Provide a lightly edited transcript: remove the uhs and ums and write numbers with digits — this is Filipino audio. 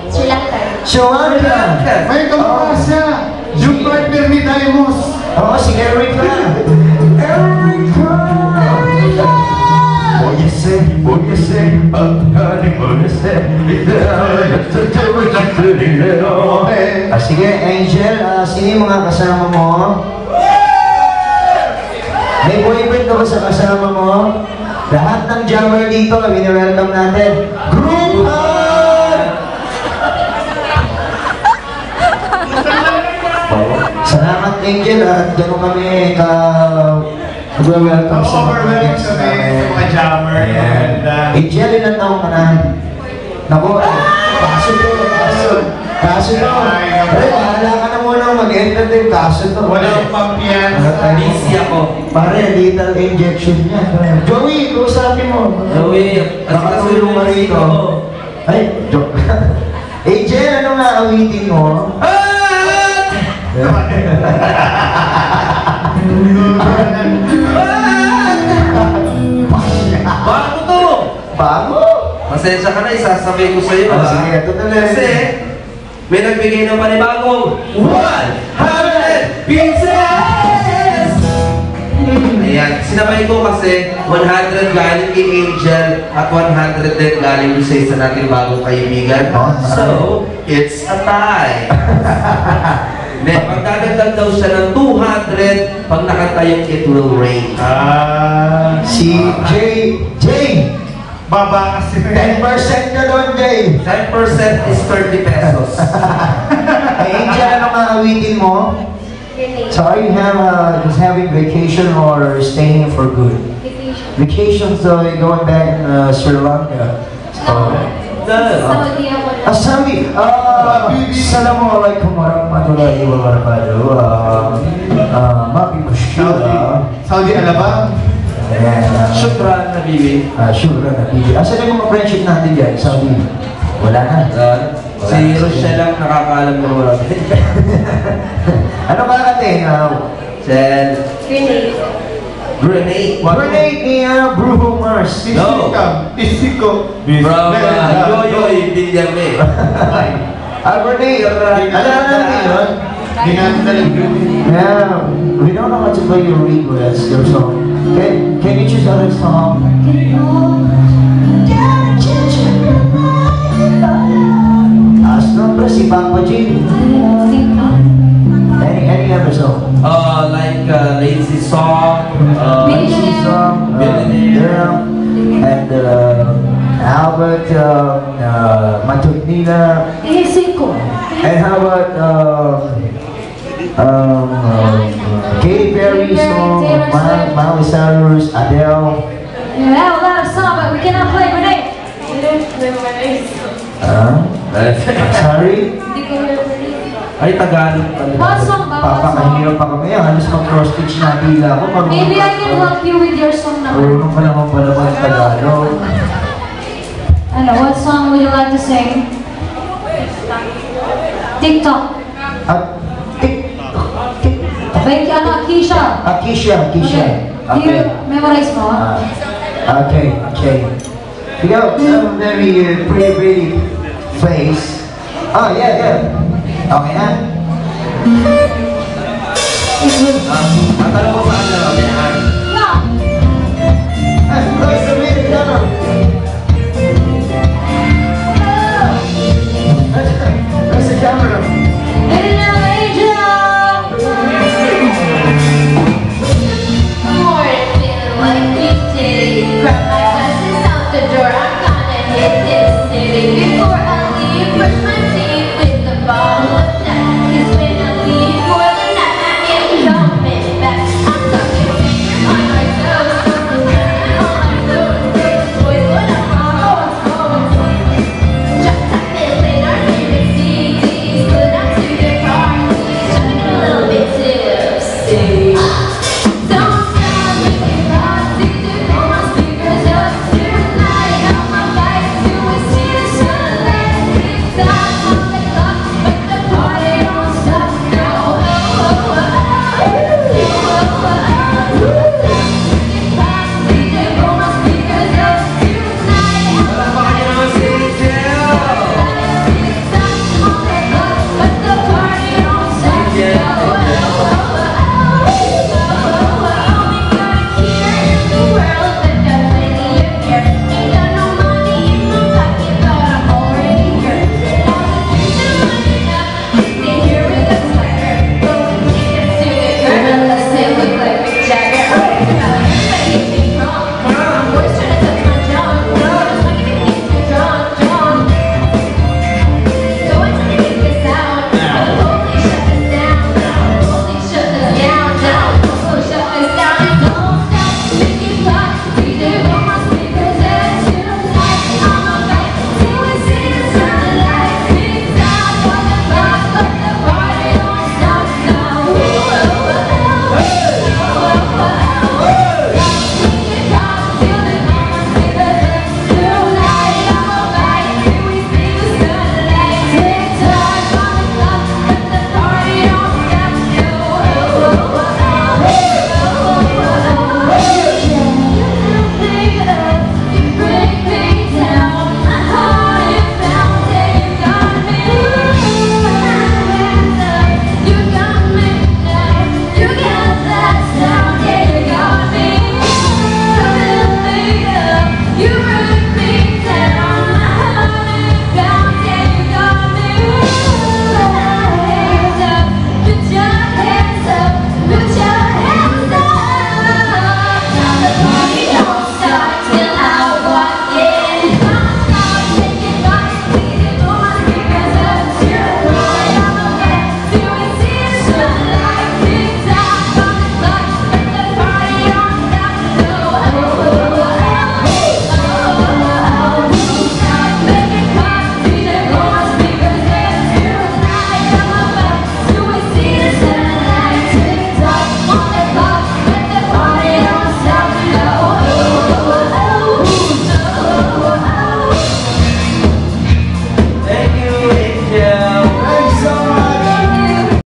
Sri Lanka. Sri Lanka. May kamukha siya. Yung partner ni Daimos. Oo, si Erica. Erica. What you say, what you say, honey, what you say. Sige, Angel, sino yung mga kasama mo? May boyfriend ka ba sa kasama mo? Lahat ng jammer dito, welcome natin. Group hug! Salamat, Angel, at gano'n kami welcome sa overwhelmed kami sa mga jammer. Angel, ilan taong ka na? Naku, kaso to. Bahala ka na muna mag-entertain, kaso to. Walang pampiyan. Busy ako. Pare, little injection niya. Joey, kausapin mo. Joey, nakatulong ka rito. Ay, joke. Angel, ano nga awitin mo? Bago to! Bago? Pasensya ka na, isasabay ko sa'yo. Sige, ito na lang. Kasi, may nagbigay ng panibagong 100 pieces! Ayan, sinabay ko kasi 100 galing kay Angel at 100 din galing sa isa nating bagong kaibigan. So, it's a tie. Then, pagdadagdag daw siya ng 200 pag nakanta yung It Will Rain. Si Jay! Baba kasi. 10% ka doon, Jay! 10% is 30 pesos. Hey, Angel, ano nga awitin mo? Grenade. So are you just having vacation or staying for good? Vacation. Vacation, so you're going back in Sri Lanka. Saudi ako na. Saudi! Assalamualaikum warahmatullahi wabarakatuh. Mapi Kushila. Saudi Alabang. Shukran, Habibi. Shukran, Habibi. Asan yung mga friendship natin dyan? Saudi? Wala na. Si Rochelle lang nakakaalam ng wala. Ano ba natin? Sen. Grenade. Grenade. Grenade ni Bruno Mars. Isiko. From Yoyoy Villame. Grenade. Alam natin yun? Yeah, we don't know how to play your request, your song. Can you choose other song? Astra, si Papa G. Any other song? Like Lazy Song. Lazy Song. Billionaire. And Albert Matugnina. And how about Katy Perry song, Miley Cyrus, Adele. We have a lot of songs, but we cannot play Grenade. We don't memorize. Sorry? Hindi ko memorize. Ay, Tagalog pala. What song ba? What song? Papakahirap pa kami. Halos mag-cross-stitch na hila ko. Maybe I can help you with your song naman. Marunong ka naman pala mag-Tagalog. Ano, what song would you like to sing? TikTok. Wait, ano, Keisha. Keisha. Okay. Do you memorize mo? Okay. You got a very pretty face. Oh, yeah. Okay na? Matanong ko saan na lang yan. Yeah.